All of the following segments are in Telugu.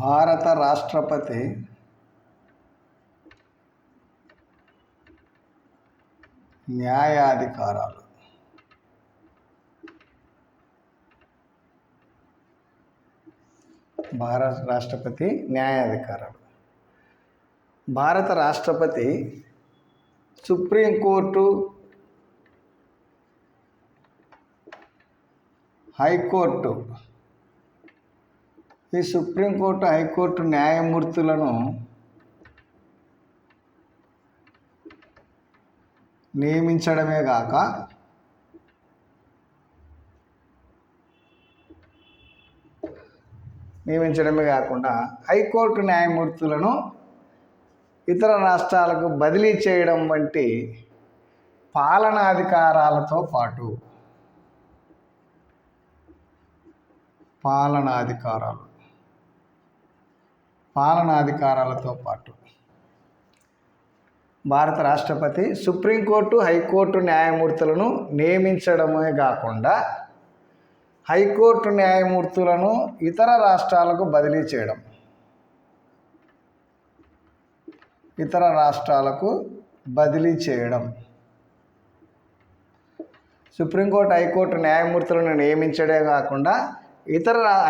భారత రాష్ట్రపతి న్యాయాధికారాలు. భారత రాష్ట్రపతి న్యాయాధికారాలు. భారత రాష్ట్రపతి సుప్రీంకోర్టు, హైకోర్టు, ఈ సుప్రీంకోర్టు, హైకోర్టు న్యాయమూర్తులను నియమించడమే కాకుండా హైకోర్టు న్యాయమూర్తులను ఇతర రాష్ట్రాలకు బదిలీ చేయడం వంటి పాలనాధికారాలతో పాటు భారత రాష్ట్రపతి సుప్రీంకోర్టు, హైకోర్టు న్యాయమూర్తులను నియమించడమే కాకుండా హైకోర్టు న్యాయమూర్తులను ఇతర రాష్ట్రాలకు బదిలీ చేయడం. సుప్రీంకోర్టు, హైకోర్టు న్యాయమూర్తులను నియమించడే కాకుండా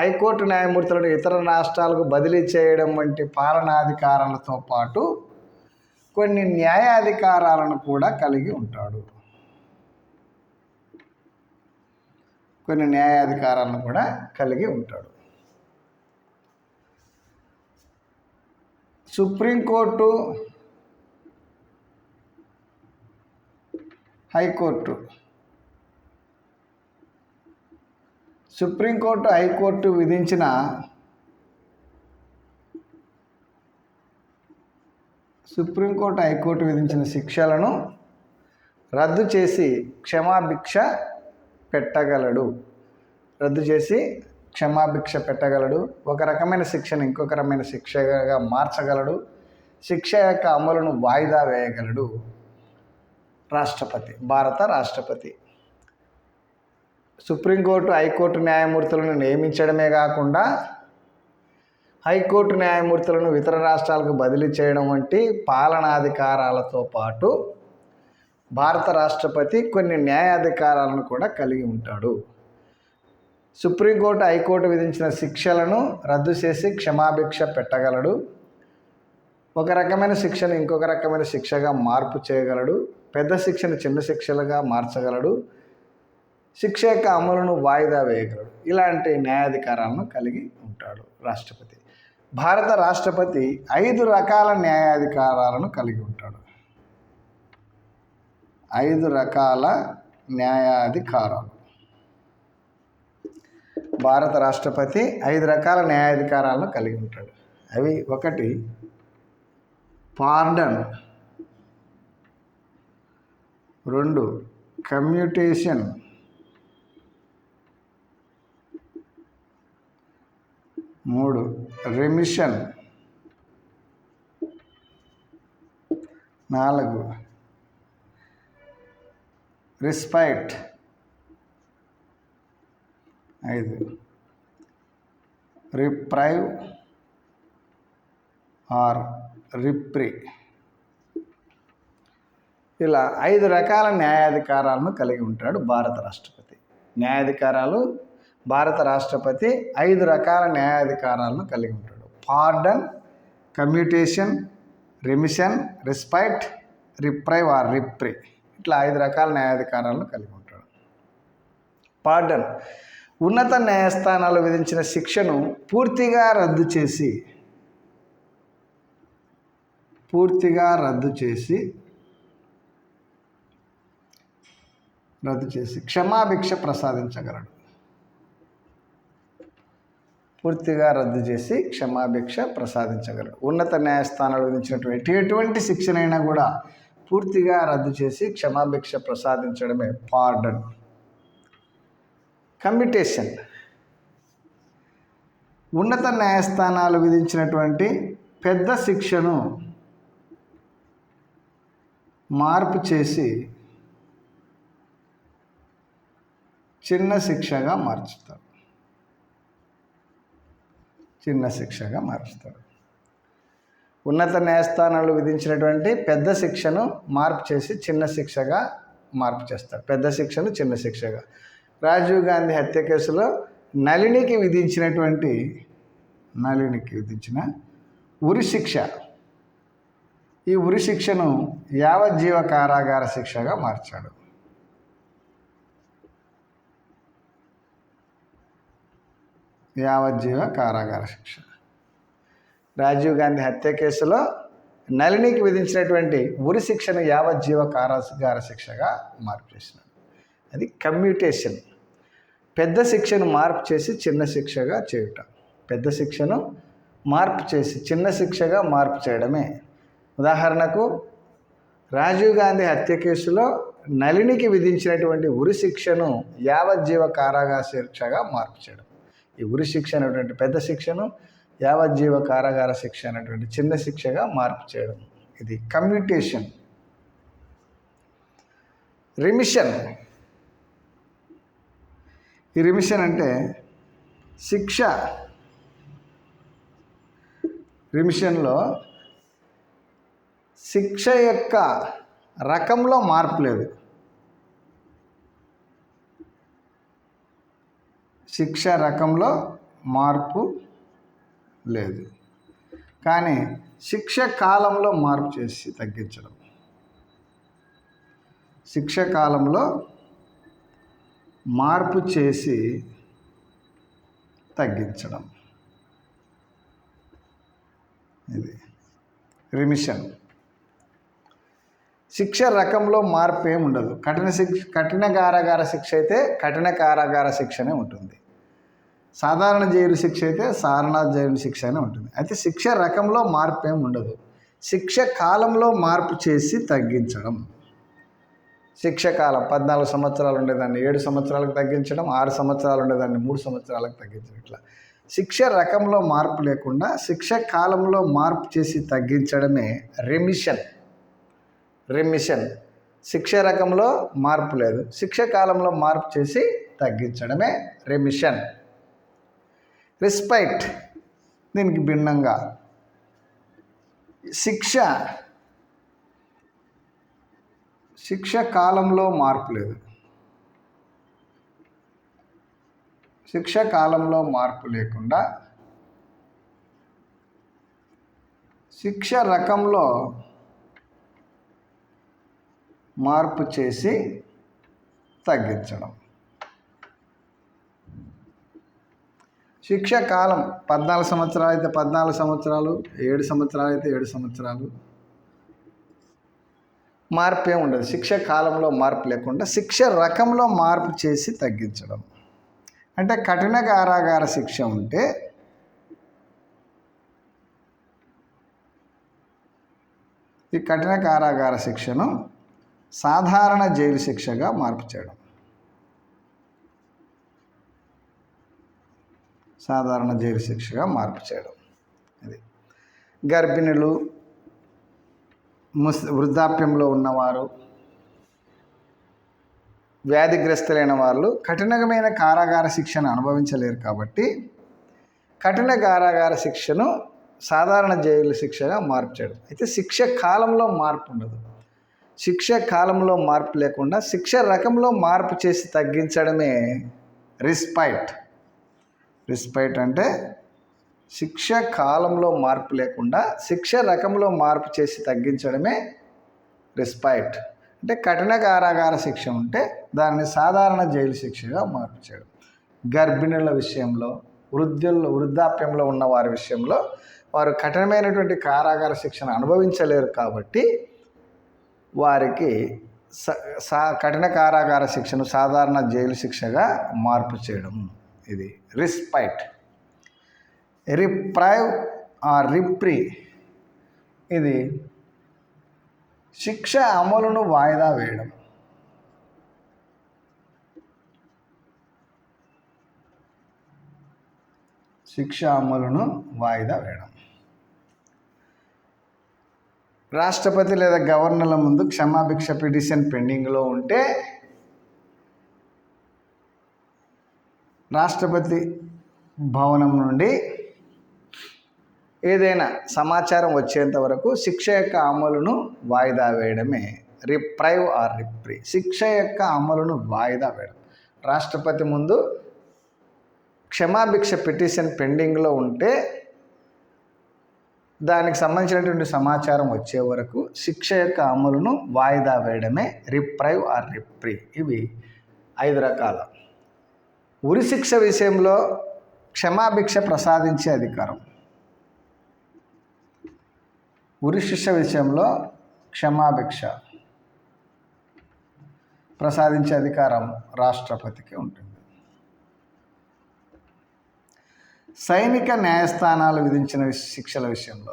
హైకోర్టు న్యాయమూర్తులను ఇతర రాష్ట్రాలకు బదిలీ చేయడం వంటి పాలనాధికారాలతో పాటు కొన్ని న్యాయాధికారాలను కూడా కలిగి ఉంటాడు. సుప్రీంకోర్టు, హైకోర్టు విధించిన శిక్షలను రద్దు చేసి క్షమాభిక్ష పెట్టగలడు. ఒక రకమైన శిక్షను ఇంకొక రకమైన శిక్షగా మార్చగలడు. శిక్ష యొక్క అమలును వాయిదా వేయగలడు భారత రాష్ట్రపతి. సుప్రీంకోర్టు, హైకోర్టు న్యాయమూర్తులను నియమించడమే కాకుండా హైకోర్టు న్యాయమూర్తులను ఇతర రాష్ట్రాలకు బదిలీ చేయడం వంటి పాలనాధికారాలతో పాటు భారత రాష్ట్రపతి కొన్ని న్యాయాధికారాలను కూడా కలిగి ఉంటాడు. సుప్రీంకోర్టు, హైకోర్టు విధించిన శిక్షలను రద్దు చేసి క్షమాభిక్ష పెట్టగలడు. ఒక రకమైన శిక్షను ఇంకొక రకమైన శిక్షగా మార్పు చేయగలడు. పెద్ద శిక్షను చిన్న శిక్షలుగా మార్చగలడు. శిక్ష యొక్క అమలును వాయిదా వేయగలడు. ఇలాంటి న్యాయాధికారాలను కలిగి ఉంటాడు రాష్ట్రపతి. భారత రాష్ట్రపతి 5 రకాల న్యాయాధికారాలను కలిగి ఉంటాడు. 5 రకాల న్యాయాధికారాలు. భారత రాష్ట్రపతి 5 రకాల న్యాయాధికారాలను కలిగి ఉంటాడు. అవి: 1 pardon, 2 commutation, 3 remission, 4 respite, 5 reprieve or reprieve. ఇలా 5 రకాల న్యాయాధికారాలను కలిగి ఉంటాడు భారత రాష్ట్రపతి. భారత రాష్ట్రపతి 5 రకాల న్యాయాధికారాలను కలిగి ఉంటాడు. Pardon, commutation, remission, respite, reprieve or reprieve. ఇట్లా 5 రకాల న్యాయాధికారాలను కలిగి ఉంటాడు. పార్డన్ ఉన్నత న్యాయస్థానాలు విధించిన శిక్షను పూర్తిగా రద్దు చేసి క్షమాభిక్ష ప్రసాదించగలడు. ఉన్నత న్యాయస్థానాలు విధించినటువంటి ఎటువంటి శిక్షనైనా కూడా పూర్తిగా రద్దు చేసి క్షమాభిక్ష ప్రసాదించడమే పార్డన్. కమ్యూటేషన్ ఉన్నత న్యాయస్థానాలు విధించినటువంటి పెద్ద శిక్షను మార్పు చేసి చిన్న శిక్షగా మార్చుతారు. చిన్న శిక్షగా మారుస్తాడు. ఉన్నత న్యాయస్థానాలు విధించినటువంటి పెద్ద శిక్షను మార్పు చేసి చిన్న శిక్షగా మార్పు చేస్తాడు. పెద్ద శిక్షను చిన్న శిక్షగా. రాజీవ్ గాంధీ హత్య కేసులో నళినికి విధించిన ఉరి శిక్ష, ఈ ఉరి శిక్షను యావజ్జీవ కారాగార శిక్షగా మార్చాడు. యావజ్జీవ కారాగార శిక్ష. రాజీవ్ గాంధీ హత్య కేసులో నళినికి విధించినటువంటి ఉరి శిక్షను యావజ్జీవ కారాగార శిక్షగా మార్పు చేసినాడు. అది కమ్యూటేషన్. పెద్ద శిక్షను మార్పు చేసి చిన్న శిక్షగా చేయుట. పెద్ద శిక్షను మార్పు చేసి చిన్న శిక్షగా మార్పు చేయడమే. ఉదాహరణకు రాజీవ్ గాంధీ హత్య కేసులో నళినికి విధించినటువంటి ఉరి శిక్షను యావజ్జీవ కారాగార శిక్షగా మార్పు చేయడం. ఈ ఉరి శిక్ష అనేటువంటి పెద్ద శిక్షను యావజ్జీవ కారాగార శిక్ష అనేటువంటి చిన్న శిక్షగా మార్పు చేయడం. ఇది కమ్యూటేషన్. రిమిషన్. ఈ రిమిషన్ అంటే శిక్ష. రిమిషన్లో శిక్ష యొక్క రకంలో మార్పు లేదు. శిక్ష రకంలో మార్పు లేదు, కానీ శిక్ష కాలంలో మార్పు చేసి తగ్గించడం. శిక్ష కాలంలో మార్పు చేసి తగ్గించడం. ఇది రిమిషన్. శిక్ష రకంలో మార్పు ఏమి ఉండదు. కఠిన కారాగార శిక్ష అయితే కఠిన కారాగార శిక్షనే ఉంటుంది. సాధారణ జైలు శిక్ష అయితే సాధారణ జైలు శిక్షనే ఉంటుంది. అయితే శిక్ష రకంలో మార్పు ఏమి ఉండదు. శిక్ష కాలంలో మార్పు చేసి తగ్గించడం. శిక్ష కాలం 14 సంవత్సరాలు ఉండేదాన్ని 7 సంవత్సరాలకు తగ్గించడం, 6 సంవత్సరాలు ఉండేదాన్ని 3 సంవత్సరాలకు తగ్గించడం. ఇట్లా శిక్ష రకంలో మార్పు లేకుండా శిక్ష కాలంలో మార్పు చేసి తగ్గించడమే రెమిషన్. రెమిషన్. శిక్ష రకంలో మార్పు లేదు, శిక్ష కాలంలో మార్పు చేసి తగ్గించడమే రెమిషన్. రెస్పైట్. దీనికి భిన్నంగా శిక్ష కాలంలో మార్పు లేదు. శిక్ష కాలంలో మార్పు లేకుండా శిక్ష రకంలో మార్పు చేసి తగ్గించడం. శిక్ష కాలం 14 సంవత్సరాలు అయితే 14 సంవత్సరాలు, 7 సంవత్సరాలు అయితే 7 సంవత్సరాలు, మార్పు ఏమి ఉండదు. శిక్ష కాలంలో మార్పు లేకుండా శిక్ష రకంలో మార్పు చేసి తగ్గించడం. అంటే కఠిన కారాగార శిక్ష ఉంటే ఈ కఠిన కారాగార శిక్షను సాధారణ జైలు శిక్షగా మార్పు చేయడం. సాధారణ జైలు శిక్షగా మార్పు చేయడం. ఇది గర్భిణులు, వృద్ధాప్యంలో ఉన్నవారు, వ్యాధిగ్రస్తులైన వాళ్ళు కఠినమైన కారాగార శిక్షను అనుభవించలేరు కాబట్టి కఠిన కారాగార శిక్షను సాధారణ జైలు శిక్షగా మార్పు చేయడం. అయితే శిక్ష కాలంలో మార్పు ఉండదు. శిక్ష కాలంలో మార్పు లేకుండా శిక్ష రకంలో మార్పు చేసి తగ్గించడమే రిస్పైట్. రిస్పైట్ అంటే శిక్ష కాలంలో మార్పు లేకుండా శిక్ష రకంలో మార్పు చేసి తగ్గించడమే రిస్పైట్. అంటే కఠిన కారాగార శిక్ష ఉంటే దాన్ని సాధారణ జైలు శిక్షగా మార్పు చేయడం. గర్భిణుల విషయంలో, వృద్ధాప్యంలో ఉన్న వారి విషయంలో వారు కఠినమైనటువంటి కారాగార శిక్షను అనుభవించలేరు కాబట్టి వారికి కఠిన కారాగార శిక్షను సాధారణ జైలు శిక్షగా మార్పు చేయడం. ఇది రిస్పైట్. Reprieve or రిప్రీ. ఇది శిక్ష అమలును వాయిదా వేయడం. శిక్ష అమలును వాయిదా వేయడం. రాష్ట్రపతి లేదా గవర్నర్ల ముందు క్షమాభిక్ష పిటిషన్ పెండింగ్లో ఉంటే రాష్ట్రపతి భవనం నుండి ఏదైనా సమాచారం వచ్చేంత వరకు శిక్ష యొక్క అమలును వాయిదా వేయడమే రిప్రైవ్ ఆర్ రిప్రీ. శిక్ష యొక్క అమలును వాయిదా వేయడం. రాష్ట్రపతి ముందు క్షమాభిక్ష పిటిషన్ పెండింగ్లో ఉంటే దానికి సంబంధించినటువంటి సమాచారం వచ్చే వరకు శిక్ష యొక్క అమలును వాయిదా వేయడమే రిప్రైవ్ ఆర్ రిప్రీ. ఇవి 5 రకాల. ఉరి శిక్ష విషయంలో క్షమాభిక్ష ప్రసాదించే అధికారం. ఉరి శిక్ష విషయంలో క్షమాభిక్ష ప్రసాదించే అధికారం రాష్ట్రపతికి ఉంటుంది. సైనిక న్యాయస్థానాలు విధించిన శిక్షల విషయంలో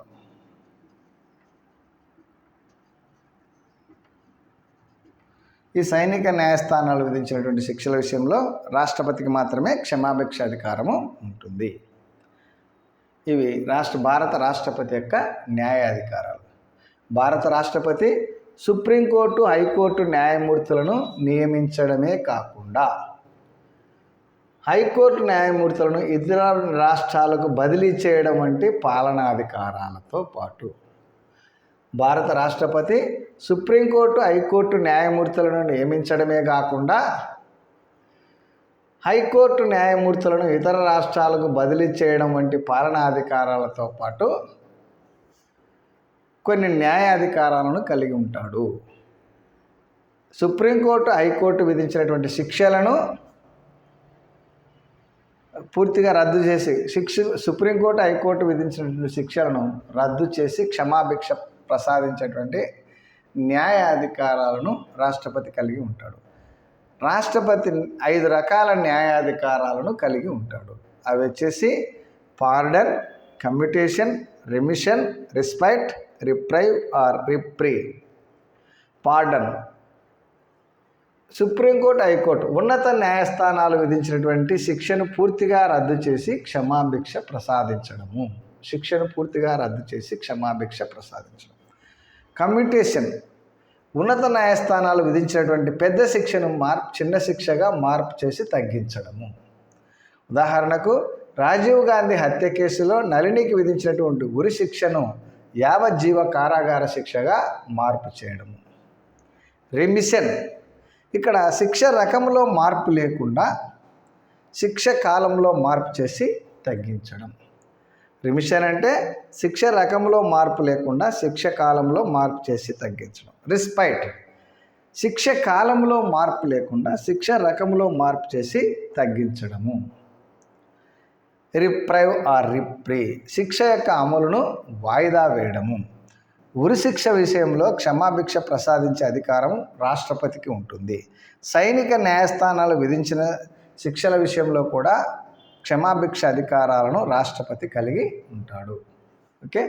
ఈ సైనిక న్యాయస్థానాలు విధించినటువంటి శిక్షల విషయంలో రాష్ట్రపతికి మాత్రమే క్షమాభిక్ష అధికారము ఉంటుంది. ఇవి భారత రాష్ట్రపతి యొక్క న్యాయాధికారాలు. భారత రాష్ట్రపతి సుప్రీంకోర్టు, హైకోర్టు న్యాయమూర్తులను నియమించడమే కాకుండా హైకోర్టు న్యాయమూర్తులను ఇతర రాష్ట్రాలకు బదిలీ చేయడం వంటి పాలనాధికారాలతో పాటు భారత రాష్ట్రపతి సుప్రీంకోర్టు, హైకోర్టు న్యాయమూర్తులను నియమించడమే కాకుండా హైకోర్టు న్యాయమూర్తులను ఇతర రాష్ట్రాలకు బదిలీ చేయడం వంటి పాలనాధికారాలతో పాటు కొన్ని న్యాయాధికారాలను కలిగి ఉంటాడు. సుప్రీంకోర్టు, హైకోర్టు విధించినటువంటి శిక్షలను పూర్తిగా రద్దు చేసి సుప్రీంకోర్టు, హైకోర్టు విధించినటువంటి శిక్షలను రద్దు చేసి క్షమాభిక్ష ప్రసాదించేటువంటి న్యాయాధికారాలను రాష్ట్రపతి కలిగి ఉంటాడు. రాష్ట్రపతి 5 రకాల న్యాయాధికారాలను కలిగి ఉంటాడు. అవి వచ్చేసి pardon, commutation, remission, respite, reprieve or reprieve. Pardon supreme court, high court ఉన్నత న్యాయస్థానాలు విధించినటువంటి శిక్షను పూర్తిగా రద్దు చేసి క్షమాభిక్ష ప్రసాదించడము. శిక్షను పూర్తిగా రద్దు చేసి క్షమాభిక్ష ప్రసాదించడం. కమ్యూటేషన్ ఉన్నత న్యాయస్థానాలు విధించినటువంటి పెద్ద శిక్షను చిన్న శిక్షగా మార్పు చేసి తగ్గించడము. ఉదాహరణకు రాజీవ్ గాంధీ హత్య కేసులో నళినికి విధించినటువంటి ఉరి శిక్షను యావజ్జీవ కారాగార శిక్షగా మార్పు చేయడము. రిమిషన్ ఇక్కడ శిక్ష రకంలో మార్పు లేకుండా శిక్ష కాలంలో మార్పు చేసి తగ్గించడం. రిమిషన్ అంటే శిక్ష రకంలో మార్పు లేకుండా శిక్ష కాలంలో మార్పు చేసి తగ్గించడం. రెస్పైట్ శిక్ష కాలంలో మార్పు లేకుండా శిక్ష రకంలో మార్పు చేసి తగ్గించడము. రిప్రైవ్ ఆర్ రిప్రీ శిక్ష యొక్క అమలును వాయిదా వేయడము. ఉరి శిక్ష విషయంలో క్షమాభిక్ష ప్రసాదించే అధికారం రాష్ట్రపతికి ఉంటుంది. సైనిక న్యాయస్థానాలు విధించిన శిక్షల విషయంలో కూడా క్షమాభిక్ష అధికారాలను రాష్ట్రపతి కలిగి ఉంటాడు. ఓకే.